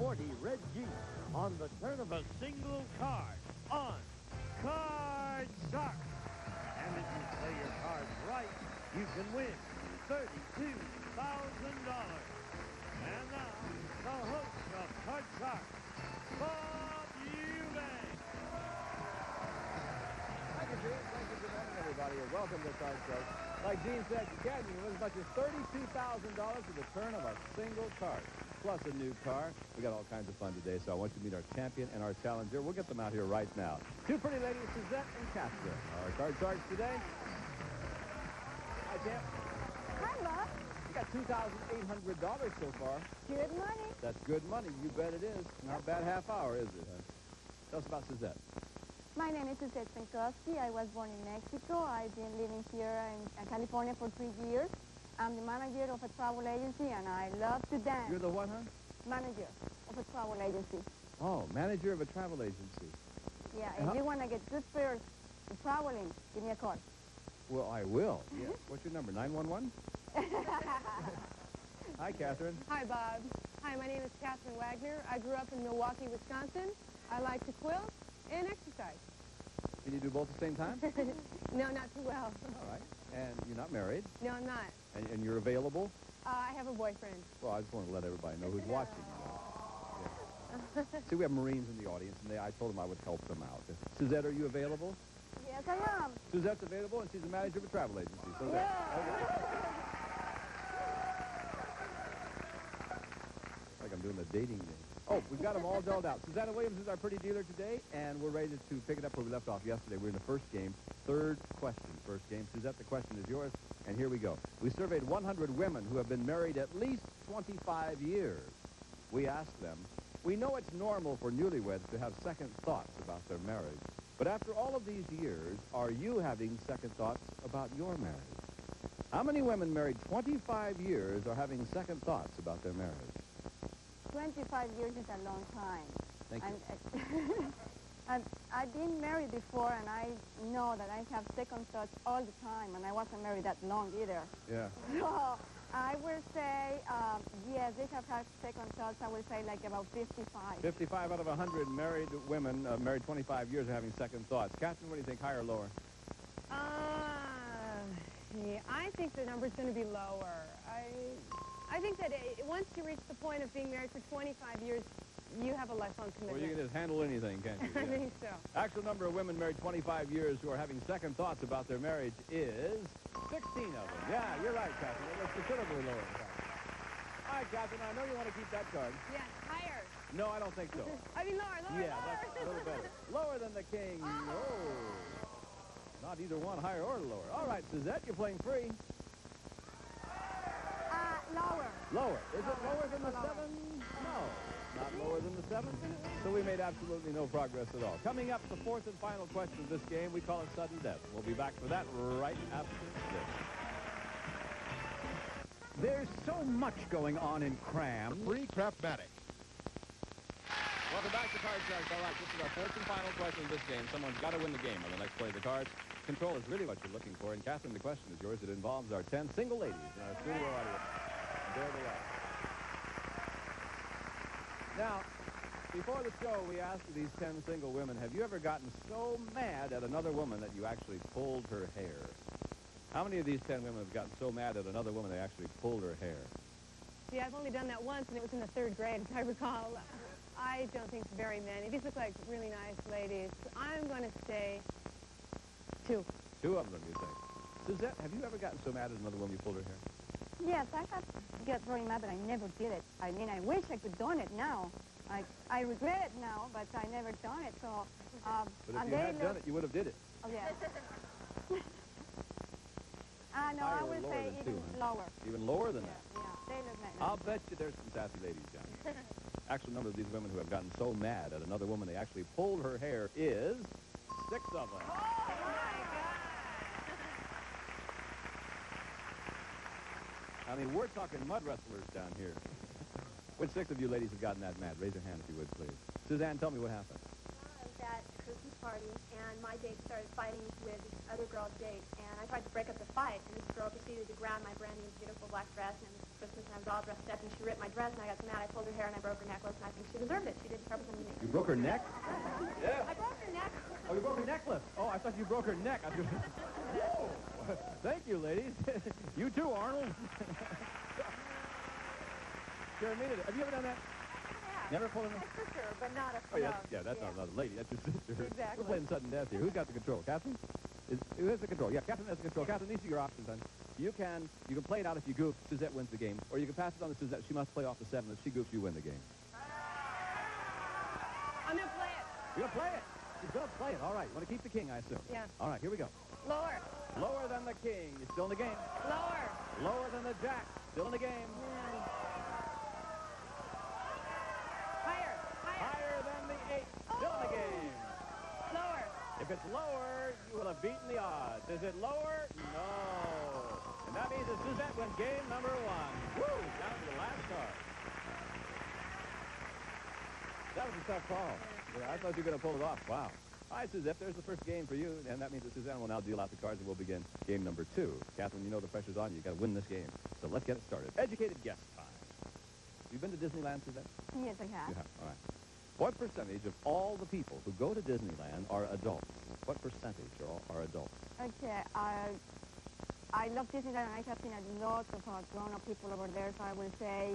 40 red Jeep on the turn of a single card on Card Shark. And if you play your cards right, you can win $32,000. And now, the host of Card Shark, Bob Eubank. Thank you, Gene. Thank you. Good morning, everybody, and welcome to Card Shark. Like Gene said, you can win as much as $32,000 with the turn of a single card, plus a new car. We got all kinds of fun today, so I want you to meet our champion and our challenger. We'll get them out here right now. Two pretty ladies, Suzette and Catherine, our Card Sharks today. Hi, champ. Hi, Bob. You got $2,800 so far. Good money. That's good money. You bet it is. Not a bad half hour, is it? Tell us about Suzette. My name is Suzette Senkowski. I was born in Mexico. I've been living here in California for 3 years. I'm the manager of a travel agency, and I love to dance. You're the what, huh? Manager of a travel agency. Oh, manager of a travel agency. Yeah, if you want to get good fares to traveling, give me a call. Well, I will. Yes. What's your number, 911? Hi, Catherine. Hi, Bob. Hi, my name is Catherine Wagner. I grew up in Milwaukee, Wisconsin. I like to quilt and exercise. Can you do both at the same time? No, not too well. All right. And you're not married? No, I'm not. And you're available? I have a boyfriend. Well, I just want to let everybody know who's watching. Yeah. See, we have Marines in the audience, and I told them I would help them out. Suzette, are you available? Yes, I am. Suzette's available, and she's the manager of a travel agency. So like I'm doing a dating game. Oh, we've got them all dealt out. Susanna Williams is our pretty dealer today, and we're ready to pick it up where we left off yesterday. We're in the first game, third question, first game. Suzette, the question is yours, and here we go. We surveyed 100 women who have been married at least 25 years. We asked them, we know it's normal for newlyweds to have second thoughts about their marriage, but after all of these years, are you having second thoughts about your marriage? How many women married 25 years are having second thoughts about their marriage? 25 years is a long time. Thank you. I've been married before, and I know that I have second thoughts all the time, and I wasn't married that long either. Yeah. So I will say, yes, they have had second thoughts. I will say like about 55. 55 out of 100 married women, married 25 years, are having second thoughts. Catherine, what do you think, higher or lower? Yeah, I think the number's going to be lower. I think that once you reach the point of being married for 25 years, you have a lifelong commitment. Well, you can just handle anything, can't you? I think so. Actual number of women married 25 years who are having second thoughts about their marriage is 16 of them. Yeah, you're right, Catherine. It was considerably lower. All right, Catherine, I know you want to keep that card. Yeah, higher. No, I don't think so. I mean, lower. Yeah, that's a little better. Lower than the king. No. Not either one, higher or lower. All right, Suzette, you're playing free. Lower. Lower. Is it lower than the 7? No. Not lower than the 7. So we made absolutely no progress at all. Coming up, the fourth and final question of this game, we call it sudden death. We'll be back for that right after this. There's so much going on in Cram. Free Craftmatic. Welcome back to Card Sharks. All right, this is our fourth and final question of this game. Someone's got to win the game on the next play of the cards. Control is really what you're looking for. And Catherine, the question is yours. It involves our 10 single ladies in our studio audience. There they are. Now, before the show, we asked these 10 single women, have you ever gotten so mad at another woman that you actually pulled her hair? How many of these 10 women have gotten so mad at another woman they actually pulled her hair? See, I've only done that once, and it was in the 3rd grade, as I recall. I don't think very many. These look like really nice ladies. I'm going to say 2. 2 of them, you think. Suzette, have you ever gotten so mad at another woman you pulled her hair? Yes, I have got very mad, but I never did it. I mean, I wish I could done it now. I regret it now, but I never done it. So, but if you had done it, you would have did it. Oh, yeah. No, Higher I or would lower say than even 2, huh? lower. Even lower than that? Yeah, they look nice. I'll bet you there's some sassy ladies down here. Actual number of these women who have gotten so mad at another woman they actually pulled her hair is 6 of them. Oh, my God. I mean, we're talking mud wrestlers down here. Which 6 of you ladies have gotten that mad? Raise your hand if you would, please. Suzanne, tell me what happened. I was at a Christmas party, and my date started fighting with this other girl's date, and I tried to break up the fight, and this girl proceeded to grab my brand new beautiful black dress and was Christmas, and I was all dressed up, and she ripped my dress, and I got so mad I pulled her hair and I broke her necklace, and I think she deserved it. She didn't represent me. You broke her neck? Yeah. I broke her neck. Oh, you broke her necklace. Oh, I thought you broke her neck. Whoa. Thank you, ladies. You too, Arnold. Sure, have you ever done that? Yeah. Never pulled her neck? My sister, but not a... Oh, yeah, that's not another lady. That's your sister. Exactly. We're playing sudden death here. Who's got the control? Catherine? Who has the control? Yeah, Catherine has the control. Catherine, these are your options, hon. You can play it out if you goof. Suzette wins the game. Or you can pass it on to Suzette. She must play off the 7. If she goofs, you win the game. I'm going to play it. You're going to play it. She's going to play it. All right. You want to keep the king, I assume? Yeah. All right, here we go. Lower. Lower than the king. You're still in the game. Lower. Lower than the jack. Still in the game. Higher. Higher. Higher than the 8. Still in the game. Lower. If it's lower, you will have beaten the odds. Is it lower? No. And that means that Suzette wins game number 1. Woo! Down to the last card. That was a tough call. Yeah, I thought you were going to pull it off. Wow. All right, Suzette, there's the first game for you, and that means that Suzanne will now deal out the cards, and we'll begin game number 2. Catherine, you know the pressure's on you. You've got to win this game. So let's get it started. Educated guess time. You been to Disneyland, Suzette? Yes, I have. You have. All right. What percentage of all the people who go to Disneyland are adults? What percentage are adults? Okay, I love Disneyland, and I have seen a lot of grown-up people over there, so I will say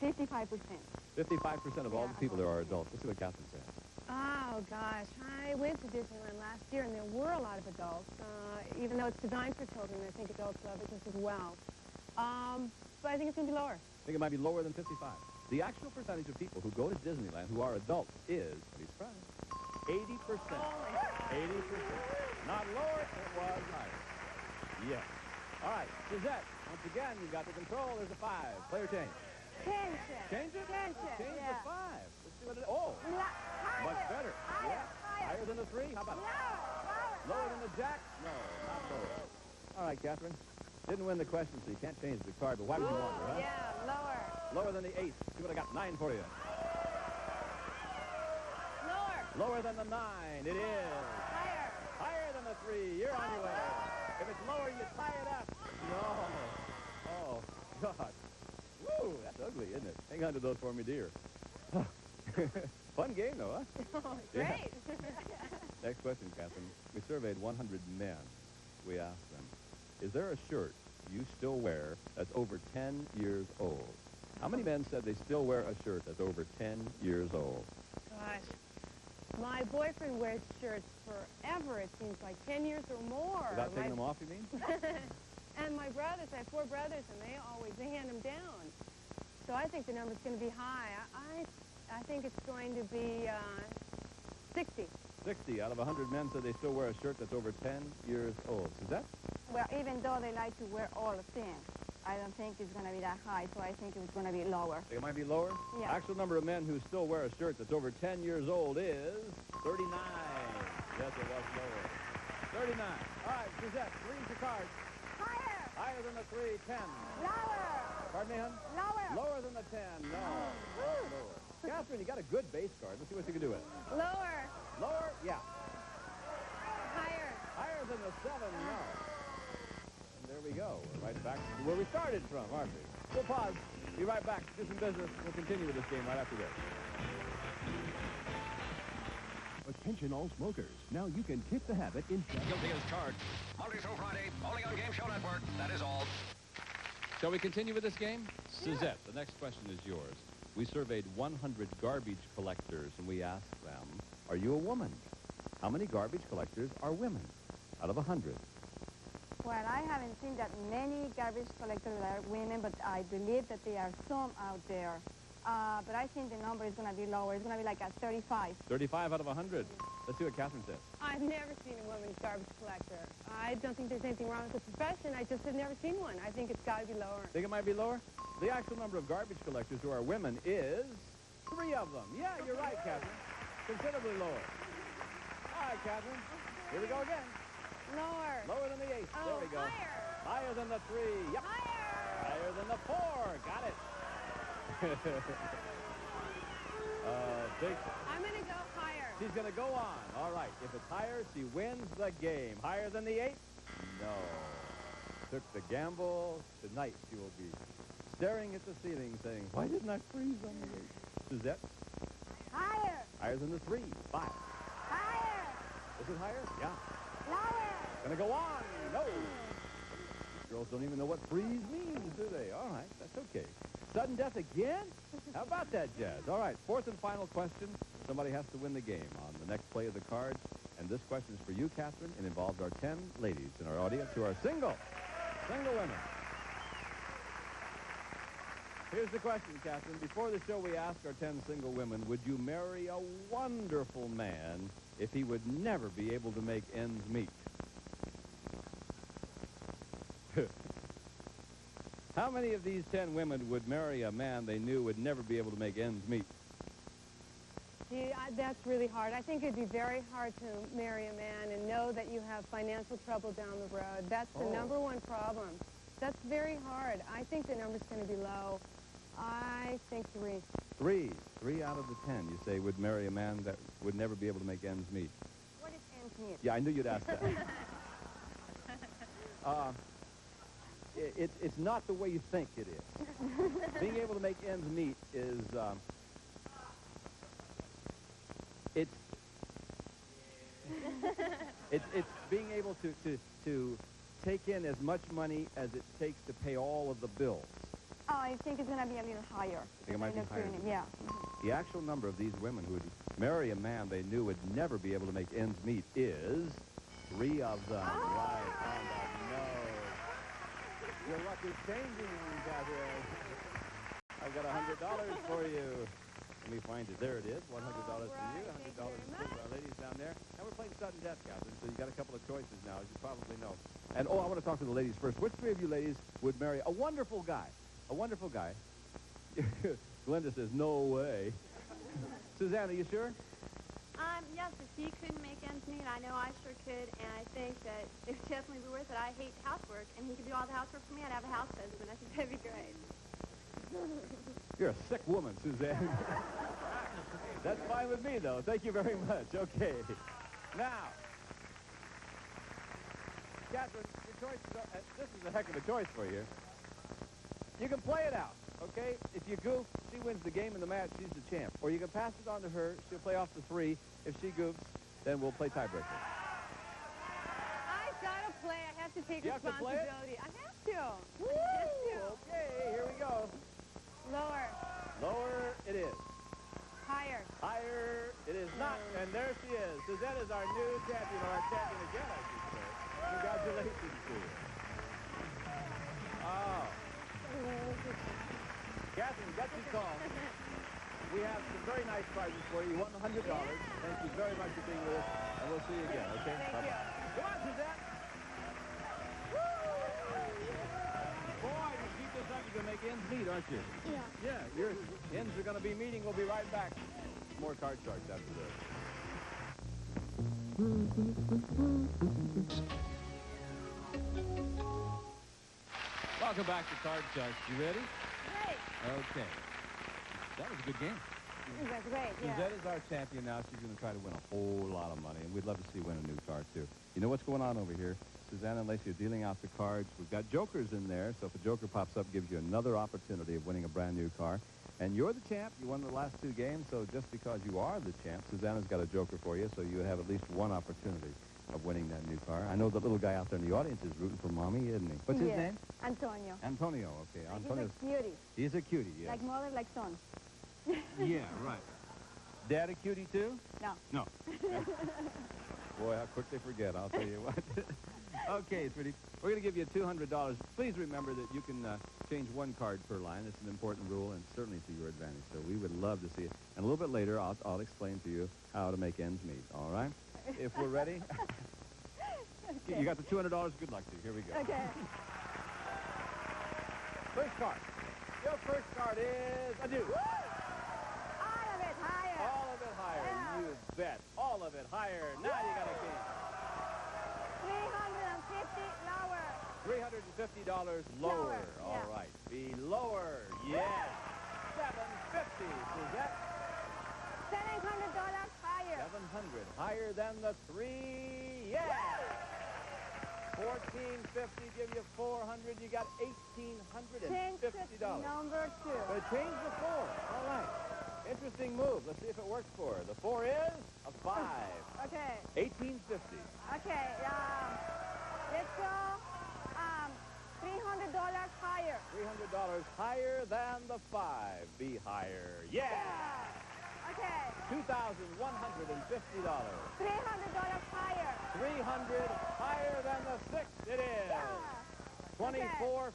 55%. 55% of all the people there are adults. Let's see what Catherine says. Oh, gosh. I went to Disneyland last year, and there were a lot of adults. Even though it's designed for children, I think adults love it just as well. But I think it's going to be lower. I think it might be lower than 55. The actual percentage of people who go to Disneyland who are adults is, be surprised, 80%. 80%. Not lower, it was higher. Yes. All right, Suzette, once again, you've got the control. There's a 5. Player change. Change it. Change it? Change it, Change yeah. the 5. Let's see what it is. Oh, Higher. much better. Higher. Yeah. Higher. Higher than the 3? How about it? Lower. Lower than the jack? No, not lower. All right, Catherine. Didn't win the question, so you can't change the card, but why would you want her, huh? Yeah, lower. Lower than the 8. See what I got. 9 for you. Lower. Lower than the 9. It is. Higher. Higher than the 3. You're on your way. If it's lower, you tie it up. No. Oh, God. Woo, that's ugly, isn't it? Hang on to those for me, dear. Fun game, though, huh? Great. Next question, Catherine. We surveyed 100 men. We asked them, is there a shirt you still wear that's over 10 years old? How many men said they still wear a shirt that's over 10 years old? Gosh. My boyfriend wears shirts forever, it seems like 10 years or more. Without taking them off, you mean? And my brothers, I have 4 brothers, and they hand them down. So I think the number's going to be high. I think it's going to be 60. 60 out of 100 men said they still wear a shirt that's over 10 years old. Is that? Well, even though they like to wear all things, I don't think it's going to be that high, so I think it's going to be lower. Think it might be lower? Yeah. Actual number of men who still wear a shirt that's over 10 years old is 39. Yes, it was lower. 39. All right, Suzette, read your cards. Higher. Higher than the 3, 10. Lower. Pardon me, hon? Lower. Lower than the 10. No. Lower. Catherine, you got a good base card. Let's see what you can do with it. Lower. Lower? Yeah. Higher. Higher than the 7? No. And there we go. We're right back to where we started from, aren't we? We'll pause. Be right back. Do some business. We'll continue with this game right after this. Attention all smokers. Now you can kick the habit in... Guilty as charged. Monday through Friday, only on Game Show Network. That is all. Shall we continue with this game? Suzette, the next question is yours. We surveyed 100 garbage collectors, and we asked them, are you a woman? How many garbage collectors are women out of 100? Well, I haven't seen that many garbage collectors that are women, but I believe that there are some out there. But I think the number is going to be lower. It's going to be like a 35. 35 out of 100. Let's see what Catherine says. I've never seen a woman garbage collector. I don't think there's anything wrong with the profession. I just have never seen one. I think it's got to be lower. Think it might be lower? The actual number of garbage collectors who are women is 3 of them. Yeah, you're right, Catherine. Considerably lower. All right, Catherine. Here we go again. Lower. Lower than the 8. Oh, There we go. higher. Higher than the 3. Yep. Higher. Higher than the 4. Got it. Big. I'm going to go higher. She's going to go on. All right. If it's higher, she wins the game. Higher than the 8? No. took the gamble. Tonight she will be staring at the ceiling saying, why didn't I freeze on the way? Suzette, Higher. higher than the 3. 5. Higher. Is it higher? Yeah. Lower. Gonna go on. No. These girls don't even know what freeze means, do they? All right, that's okay. Sudden death again? How about that, Jazz? All right, fourth and final question. Somebody has to win the game on the next play of the cards. And this question is for you, Catherine. It involves our 10 ladies in our audience who are single women. Here's the question, Catherine. Before the show, we asked our 10 single women, would you marry a wonderful man if he would never be able to make ends meet? How many of these 10 women would marry a man they knew would never be able to make ends meet? Gee, that's really hard. I think it'd be very hard to marry a man and know that you have financial trouble down the road. That's the number one problem. That's very hard. I think the number's going to be low. I think 3. 3. 3 out of the 10, you say, would marry a man that would never be able to make ends meet. What is ends meet? Yeah, I knew you'd ask that. It's not the way you think it is. Being able to make ends meet is, it's being able to take in as much money as it takes to pay all of the bills. Oh, I think it's going to be a little higher. I think it might be higher. Yeah. The actual number of these women who would marry a man they knew would never be able to make ends meet is 3 of them. Right on the nose. Your luck is changing, Catherine. I've got $100 for you. Let me find it. There it is. $100 for you, $100 for our ladies down there. And we're playing sudden death, Catherine, so you got a couple of choices now, as you probably know. And, I want to talk to the ladies first. Which 3 of you ladies would marry a wonderful guy? A wonderful guy. Glenda says, no way. Suzanne, are you sure? Yes, if he couldn't make ends meet, I know I sure could, and I think that it would definitely be worth it. I hate housework, and he could do all the housework for me. I'd have a house husband. I think that'd be great. You're a sick woman, Suzanne. That's fine with me, though. Thank you very much. Okay. Now, Catherine, your choice is, this is a heck of a choice for you. You can play it out, okay? If you goof, she wins the game in the match. She's the champ. Or you can pass it on to her. She'll play off the 3. If she goofs, then we'll play tiebreaker. I've got to play. I have to take You have to play it? responsibility. I have to. Woo! Okay, here we go. Lower. Lower it is. Higher. Higher it is not. And there she is. Suzette is our new champion, or our champion again, I should say. Congratulations to you. Oh. Catherine, got your call. We have some very nice prizes for you. You won $100. Thank you very much for being with us, and we'll see you again, okay? Thank Bye-bye. you. Come on, Suzette. Boy, if you keep this up, you're going to make ends meet, aren't you? Yeah. Yeah, your ends are going to be meeting. We'll be right back. More Card Sharks after this. Welcome back to Card Sharks. You ready? Great. Okay. That was a good game. That's great, yeah. Suzette is our champion now. She's going to try to win a whole lot of money, and we'd love to see you win a new car, too. You know what's going on over here? Suzanne and Lacey are dealing out the cards. We've got jokers in there, so if a joker pops up, gives you another opportunity of winning a brand new car. And you're the champ. You won the last 2 games, so just because you are the champ, Susanna's got a joker for you, so you have at least one opportunity of winning that new car. I know the little guy out there in the audience is rooting for Mommy, isn't he? What's his name? Antonio. Antonio, okay. Like Antonio's, he's a cutie. he's a cutie, yes. Like mother, like son. Yeah, right. Dad a cutie, too? No. No. Boy, how quick they forget, I'll tell you what. Okay, sweetie, we're going to give you $200. Please remember that you can change 1 card per line. It's an important rule, and certainly to your advantage. So we would love to see it. And a little bit later, I'll explain to you how to make ends meet, all right? If we're ready. Okay. You got the $200. Good luck to you. Here we go. Okay. First card. Your first card is a deuce. All of it higher. All of it higher. Yeah. You bet. All of it higher. Now you got a king. 350 lower. $350 lower. Lower, All yeah. right. Be lower. Yes. $750. Suzette. $700 higher. 700. Higher than the 3. Yes. $400. $14.50, give you $400. You got Change to $1,850. number 2. But change the 4. All right. Interesting move. Let's see if it works for her. The 4 is a 5. Okay. $18.50. Okay. Let's go $300 higher. $300 higher than the 5. Be higher. Yeah. Okay. $2,150. $300 higher. 300 higher than the 6. It is. $24.50.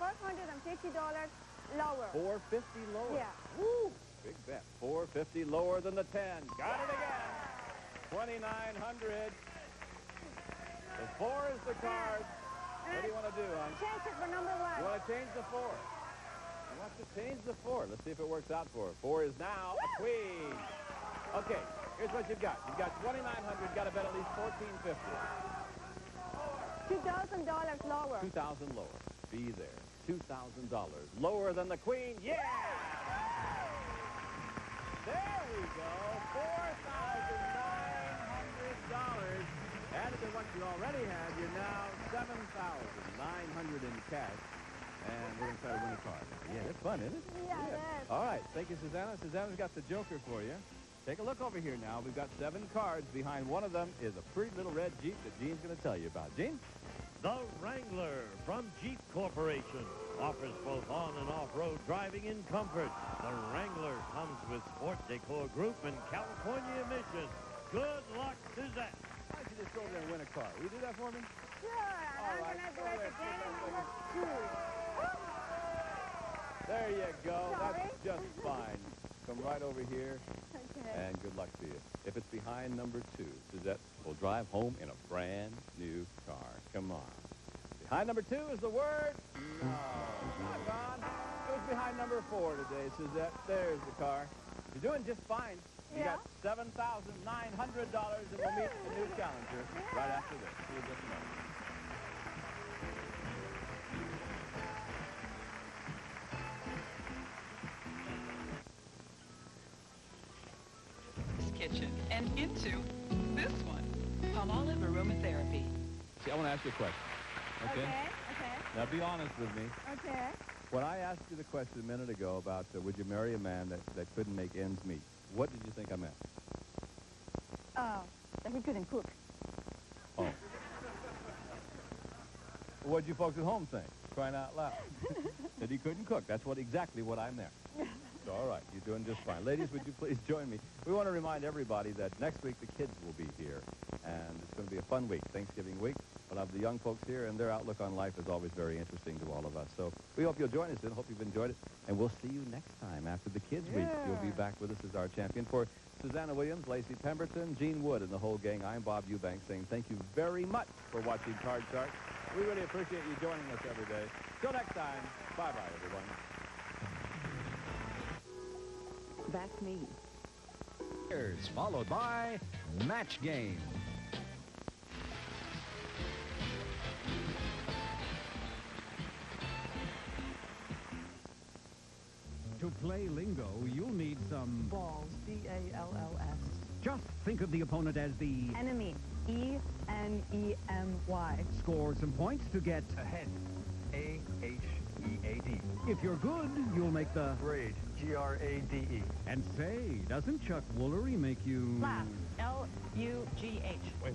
$450 lower. $450 lower. Yeah. Woo! Big bet. $450 lower than the 10. Got it again. $2,900. The 4 is the card. What do you want to do, hon? Change it for number 1. You want to change the 4? You want to change the 4. Let's see if it works out for her. 4 is now a queen. Okay, here's what you've got. You've got $2,900. Got to bet at least $14.50. $2,000 lower. $2,000 lower. Be there. $2,000 lower than the queen. Yeah! There we go. $4,900. Added to what you already had, you're now $7,900 in cash. And we're going to try to win a car. Yeah, it's fun, isn't it? Yeah, it is. All right. Thank you, Susanna. Susanna's got the joker for you. Take a look over here now. We've got 7 cards. Behind one of them is a pretty little red Jeep that Gene's going to tell you about. Gene? The Wrangler from Jeep Corporation offers both on and off-road driving in comfort. The Wrangler comes with Sport Decor Group and California emissions. Good luck, Suzette. Why don't you just go over there and win a car? Will you do that for me? Sure, and I'm right. going to do it again in number 2. There you go. Sorry. That's just fine. Come right over here, Okay. and good luck to you. If it's behind number 2, Suzette will drive home in a brand new car. Come on. Behind number 2 is the word no. Not gone. It was behind number 4 today, Suzette. There's the car. You're doing just fine. You Yeah. got $7,900, and we'll meet the new challenger right after this. See you in just a moment. Kitchen and into this one. Palmolive aromatherapy. See, I want to ask you a question. Okay? Okay. Now, be honest with me. Okay. When I asked you the question a minute ago about would you marry a man that couldn't make ends meet, what did you think I meant? Oh, that he couldn't cook. Oh. What'd you folks at home think? Crying out loud. That he couldn't cook. That's exactly what I meant. So, all right, you're doing just fine. Ladies, would you please join me? We want to remind everybody that next week the kids will be here, and it's going to be a fun week, Thanksgiving week. We'll have the young folks here, and their outlook on life is always very interesting to all of us. So we hope you'll join us and hope you've enjoyed it, and we'll see you next time after the Kids Week. You'll be back with us as our champion. For Susanna Williams, Lacey Pemberton, Gene Wood, and the whole gang, I'm Bob Eubanks saying thank you very much for watching Card Shark. We really appreciate you joining us every day. Till next time, bye-bye, everyone. That's me. Here's followed by Match Game. To play lingo, you'll need some... Balls. B-A-L-L-S. Just think of the opponent as the... Enemy. E-N-E-M-Y. Score some points to get... Ahead. A-H-E-A-D. If you're good, you'll make the... Grade. G-R-A-D-E. And say, doesn't Chuck Woolery make you... Laugh. L-U-G-H. Wait.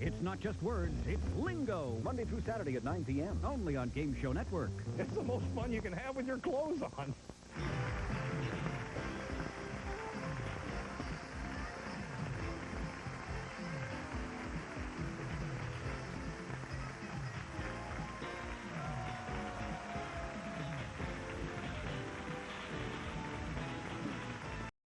It's not just words, it's lingo. Monday through Saturday at 9 p.m. Only on Game Show Network. It's the most fun you can have with your clothes on.